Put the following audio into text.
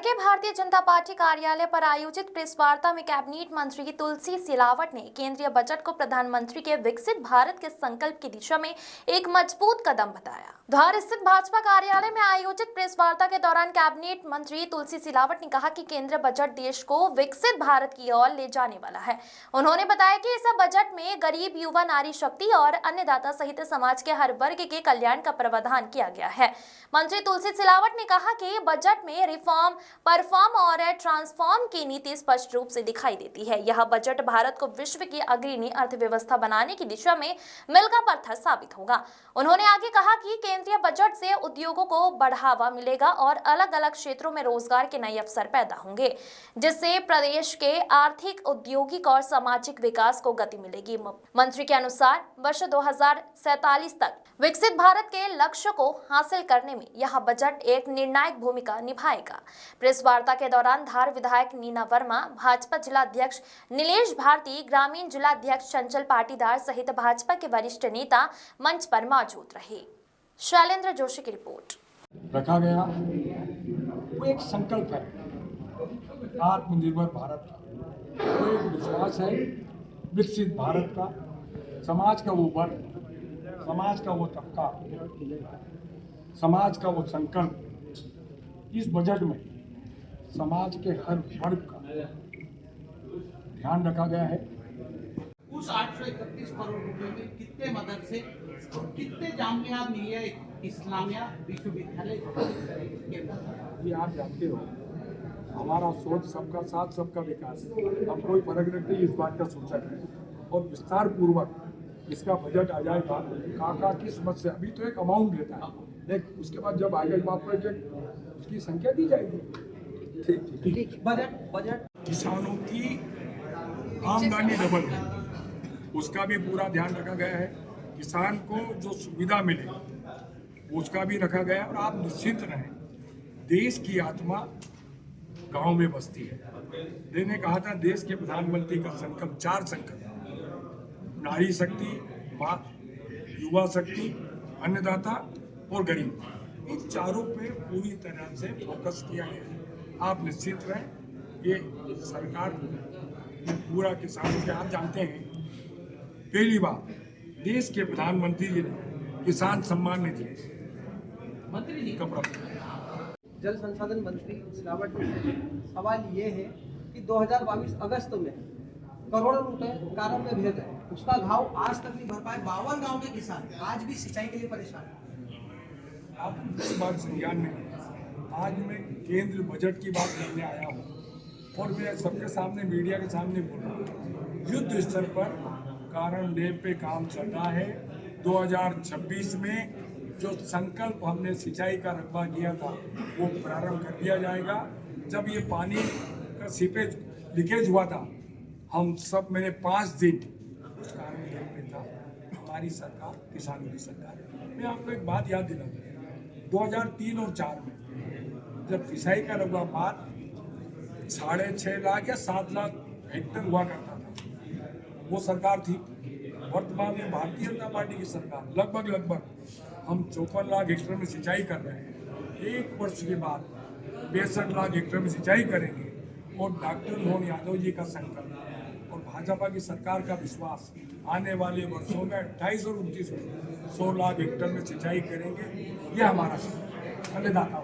के भारतीय जनता पार्टी कार्यालय पर आयोजित प्रेस वार्ता में कैबिनेट मंत्री तुलसी सिलावट ने केंद्रीय बजट को प्रधानमंत्री के विकसित भारत के संकल्प की दिशा में एक मजबूत कदम बताया। धार स्थित भाजपा कार्यालय में आयोजित प्रेस वार्ता के दौरान कैबिनेट मंत्री तुलसी सिलावट ने कहा कि केंद्रीय बजट देश को विकसित भारत की ओर ले जाने वाला है। उन्होंने बताया कि इस बजट में गरीब, युवा, नारी शक्ति और अन्नदाता सहित समाज के हर वर्ग के कल्याण का प्रावधान किया गया है। मंत्री तुलसी सिलावट ने कहा कि बजट में रिफॉर्म, परफॉर्म और ट्रांसफॉर्म की नीति स्पष्ट रूप से दिखाई देती है। यह बजट भारत को विश्व की अग्रणी अर्थव्यवस्था बनाने की दिशा में मील का पत्थर साबित होगा। उन्होंने आगे कहा कि केंद्रीय बजट से उद्योगों को बढ़ावा मिलेगा और अलग अलग क्षेत्रों में रोजगार के नए अवसर पैदा होंगे, जिससे प्रदेश के आर्थिक, औद्योगिक और सामाजिक विकास को गति मिलेगी। मंत्री के अनुसार वर्ष 2047 तक विकसित भारत के लक्ष्य को हासिल करने में यह बजट एक निर्णायक भूमिका निभाएगा। प्रेस वार्ता के दौरान धार विधायक नीना वर्मा, भाजपा जिला अध्यक्ष नीलेश भारती, ग्रामीण जिला अध्यक्ष चंचल पाटीदार सहित भाजपा के वरिष्ठ नेता मंच पर मौजूद रहे। शैलेंद्र जोशी की रिपोर्ट। रखा गया वो एक संकल्प है आत्मनिर्भर भारत का, वो एक विश्वास है विकसित भारत का। समाज का वो वर्ग, समाज का वो तबका, समाज का वो संकल्प, इस बजट में समाज के हर वर्ग का ध्यान रखा गया है। उस 831 करोड़ रुपए में कितने मदद से कितने जामिया मिलिया इस्लामिया विश्वविद्यालय ये आप जानते हो, हमारा सोच सबका साथ सबका विकास, हम कोई फर्क रखते इस बात का सूचक है और विस्तार पूर्वक इसका बजट आ जाएगा। काका की समझ से अभी तो एक अमाउंट रहता है, लेकिन उसके बाद जब आगे प्रोजेक्ट उसकी संख्या दी जाएगी। ठीक। बजट किसानों की आमदनी डबल हो, उसका भी पूरा ध्यान रखा गया है। किसान को जो सुविधा मिले उसका भी रखा गया है। और आप निश्चिंत रहें, देश की आत्मा गांव में बसती है। मैंने कहा था देश के प्रधानमंत्री का संकल्प, 4 संकल्प, नारी शक्ति, युवा शक्ति, अन्नदाता और गरीब, इन चारों पे पूरी तरह से फोकस किया गया है। आप निश्चित रहें, ये सरकार पूरा किसानों के, आप जानते हैं पहली बार देश के प्रधानमंत्री जी ने किसान सम्मान निधि मंत्री जी का प्रावधान। जल संसाधन मंत्री सिलावट से सवाल ये है कि 2022 अगस्त में करोड़ों रुपए कारण में भेजे, उसका घाव आज तक नहीं भर पाए। 52 गांव के किसान आज भी सिंचाई के लिए परेशान हैं। आप इस बात से ज्ञान नहीं, आज मैं केंद्र बजट की बात करने आया हूँ और मैं सबके सामने, मीडिया के सामने बोल रहा हूँ। युद्ध स्तर पर कारण डैम पे काम चल रहा है। 2026 में जो संकल्प हमने सिंचाई का रकबा किया था वो प्रारंभ कर दिया जाएगा। जब ये पानी का सीपेज लीकेज हुआ था, हम सब, मैंने 5 दिन उस कारण डैम पे था। हमारी सरकार किसानों की सरकार है। मैं आपको एक बात याद दिला दूँ, 2003 और 4 में जब सिंचाई का रकबा बात 6.5 लाख या 7 लाख हेक्टेयर हुआ करता था, वो सरकार थी। वर्तमान में भारतीय जनता पार्टी की सरकार लगभग हम 54 लाख हेक्टेयर में सिंचाई कर रहे हैं। 1 वर्ष के बाद 62 लाख हेक्टेयर में सिंचाई करेंगे। और डॉक्टर मोहन यादव जी का संकल्प और भाजपा की सरकार का विश्वास, आने वाले वर्षों में 28 और 29 में 100 लाख हेक्टेयर में सिंचाई करेंगे। यह हमारा अन्नदाता